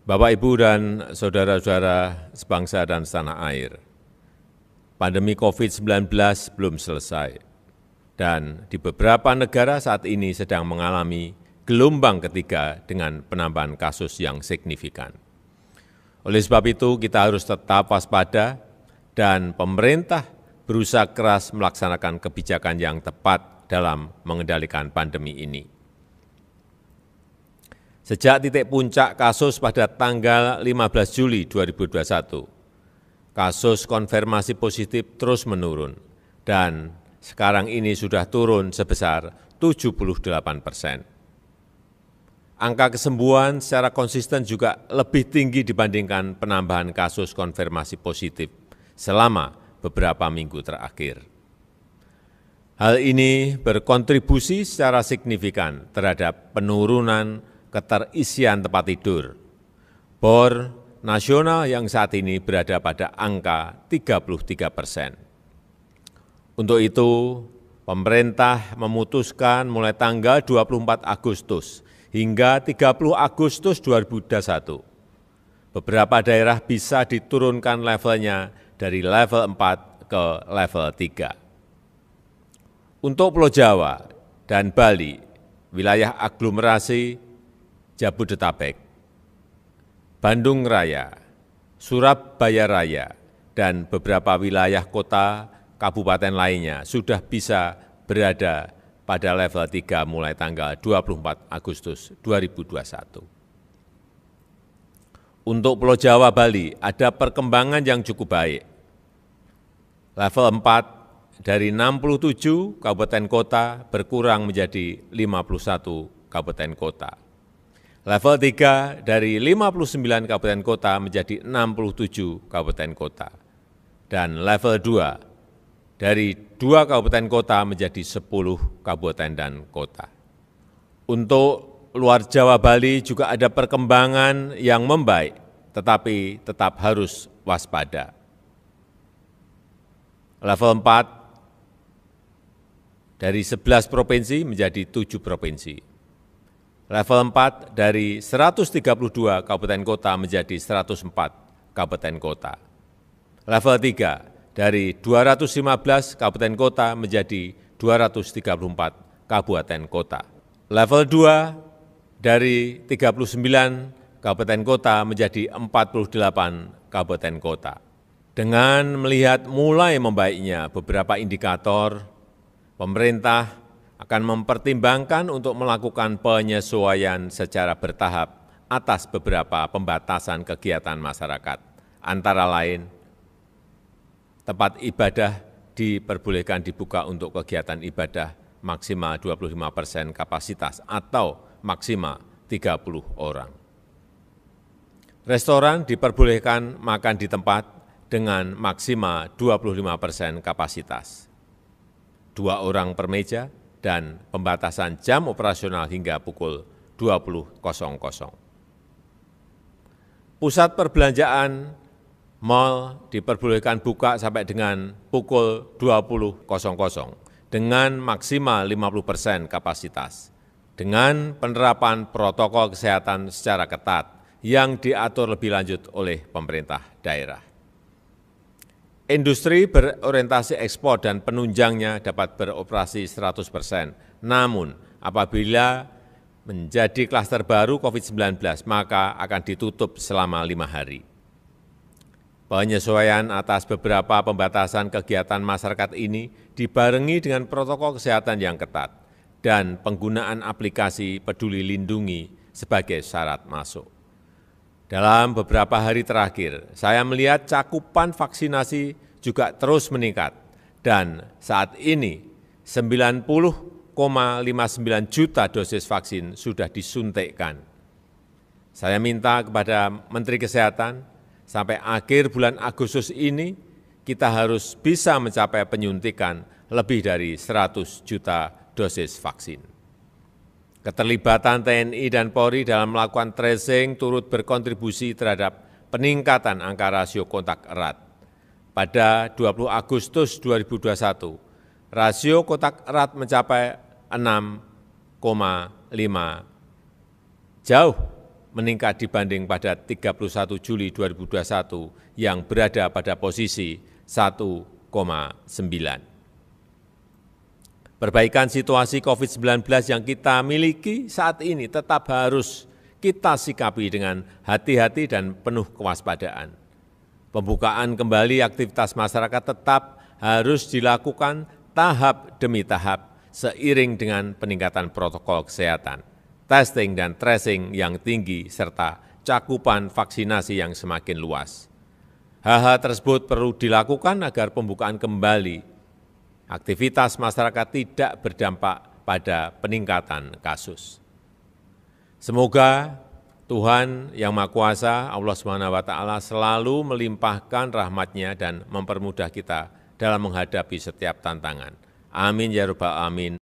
Bapak, Ibu, dan saudara-saudara sebangsa dan setanah air, pandemi COVID-19 belum selesai, dan di beberapa negara saat ini sedang mengalami gelombang ketiga dengan penambahan kasus yang signifikan. Oleh sebab itu, kita harus tetap waspada dan pemerintah berusaha keras melaksanakan kebijakan yang tepat dalam mengendalikan pandemi ini. Sejak titik puncak kasus pada tanggal 15 Juli 2021, kasus konfirmasi positif terus menurun dan sekarang ini sudah turun sebesar 78%. Angka kesembuhan secara konsisten juga lebih tinggi dibandingkan penambahan kasus konfirmasi positif selama beberapa minggu terakhir. Hal ini berkontribusi secara signifikan terhadap penurunan keterisian tempat tidur, BOR nasional yang saat ini berada pada angka 33%. Untuk itu, pemerintah memutuskan mulai tanggal 24 Agustus hingga 30 Agustus 2021, beberapa daerah bisa diturunkan levelnya dari level 4 ke level 3. Untuk Pulau Jawa dan Bali, wilayah aglomerasi Jabodetabek, Bandung Raya, Surabaya Raya, dan beberapa wilayah kota kabupaten lainnya sudah bisa berada pada level 3 mulai tanggal 24 Agustus 2021. Untuk Pulau Jawa Bali ada perkembangan yang cukup baik. Level 4 dari 67 kabupaten kota berkurang menjadi 51 kabupaten kota. Level 3 dari 59 kabupaten kota menjadi 67 kabupaten kota. Dan level 2 dari 2 kabupaten kota menjadi 10 kabupaten dan kota. Untuk luar Jawa Bali juga ada perkembangan yang membaik, tetapi tetap harus waspada. Level 4 dari 11 provinsi menjadi 7 provinsi. Level 4 dari 132 kabupaten kota menjadi 104 kabupaten kota. Level 3 dari 215 kabupaten kota menjadi 234 kabupaten kota. Level 2 dari 39 kabupaten kota menjadi 48 kabupaten kota. Dengan melihat mulai membaiknya beberapa indikator, pemerintah akan mempertimbangkan untuk melakukan penyesuaian secara bertahap atas beberapa pembatasan kegiatan masyarakat, antara lain tempat ibadah diperbolehkan dibuka untuk kegiatan ibadah maksimal 25% kapasitas atau maksimal 30 orang. Restoran diperbolehkan makan di tempat dengan maksimal 25% kapasitas, 2 orang per meja, dan pembatasan jam operasional hingga pukul 20.00. Pusat perbelanjaan, mal diperbolehkan buka sampai dengan pukul 20.00 dengan maksimal 50% kapasitas, dengan penerapan protokol kesehatan secara ketat yang diatur lebih lanjut oleh pemerintah daerah. Industri berorientasi ekspor dan penunjangnya dapat beroperasi 100%. Namun, apabila menjadi klaster baru COVID-19, maka akan ditutup selama 5 hari. Penyesuaian atas beberapa pembatasan kegiatan masyarakat ini dibarengi dengan protokol kesehatan yang ketat dan penggunaan aplikasi Peduli Lindungi sebagai syarat masuk. Dalam beberapa hari terakhir, saya melihat cakupan vaksinasi juga terus meningkat dan saat ini 90,59 juta dosis vaksin sudah disuntikkan. Saya minta kepada Menteri Kesehatan, sampai akhir bulan Agustus ini kita harus bisa mencapai penyuntikan lebih dari 100 juta dosis vaksin. Keterlibatan TNI dan Polri dalam melakukan tracing turut berkontribusi terhadap peningkatan angka rasio kontak erat. Pada 20 Agustus 2021, rasio kontak erat mencapai 6,5, jauh meningkat dibanding pada 31 Juli 2021 yang berada pada posisi 1,9. Perbaikan situasi COVID-19 yang kita miliki saat ini tetap harus kita sikapi dengan hati-hati dan penuh kewaspadaan. Pembukaan kembali aktivitas masyarakat tetap harus dilakukan tahap demi tahap seiring dengan peningkatan protokol kesehatan, testing dan tracing yang tinggi, serta cakupan vaksinasi yang semakin luas. Hal-hal tersebut perlu dilakukan agar pembukaan kembali aktivitas masyarakat tidak berdampak pada peningkatan kasus. Semoga Tuhan Yang Maha Kuasa, Allah SWT, selalu melimpahkan rahmat-Nya dan mempermudah kita dalam menghadapi setiap tantangan. Amin ya rabbal alamin.